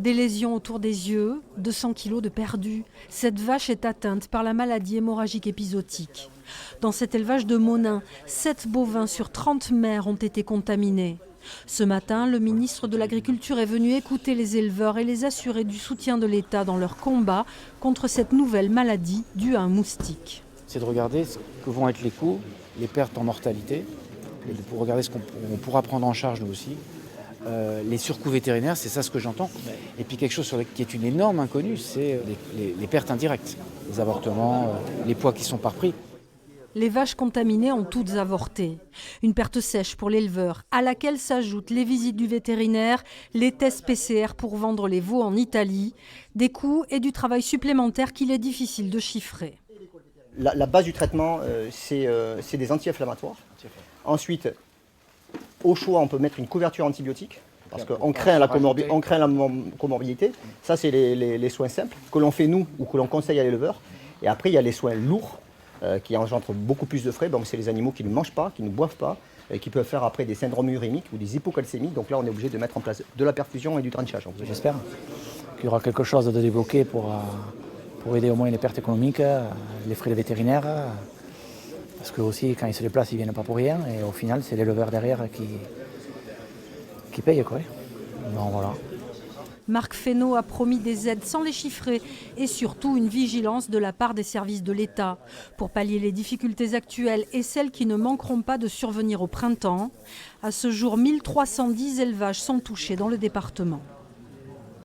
Des lésions autour des yeux, 200 kilos de perdu. Cette vache est atteinte par la maladie hémorragique épizootique. Dans cet élevage de Monin, 7 bovins sur 30 mères ont été contaminés. Ce matin, le ministre de l'Agriculture est venu écouter les éleveurs et les assurer du soutien de l'État dans leur combat contre cette nouvelle maladie due à un moustique. C'est de regarder ce que vont être les coûts, les pertes en mortalité, pour regarder ce qu'on pourra prendre en charge nous aussi. Les surcoûts vétérinaires, c'est ça ce que j'entends. Et puis quelque chose qui est une énorme inconnue, c'est les pertes indirectes, les avortements, les poids qui sont par prix. Les vaches contaminées ont toutes avorté. Une perte sèche pour l'éleveur, à laquelle s'ajoutent les visites du vétérinaire, les tests PCR pour vendre les veaux en Italie, des coûts et du travail supplémentaire qu'il est difficile de chiffrer. La base du traitement, c'est des anti-inflammatoires. Ensuite, au choix, on peut mettre une couverture antibiotique, parce qu'on craint la comorbidité. Ça, c'est les soins simples que l'on fait nous ou que l'on conseille à l'éleveur. Et après, il y a les soins lourds qui engendrent beaucoup plus de frais. Donc, c'est les animaux qui ne mangent pas, qui ne boivent pas, et qui peuvent faire après des syndromes urémiques ou des hypocalcémies. Donc là, on est obligé de mettre en place de la perfusion et du drenchage. J'espère qu'il y aura quelque chose de débloqué pour aider au moins les pertes économiques, les frais de vétérinaire. Parce que aussi, quand ils se déplacent, ils ne viennent pas pour rien. Et au final, c'est l'éleveur derrière qui paye, quoi. Donc, voilà. Marc Fesneau a promis des aides sans les chiffrer et surtout une vigilance de la part des services de l'État pour pallier les difficultés actuelles et celles qui ne manqueront pas de survenir au printemps. À ce jour, 1310 élevages sont touchés dans le département.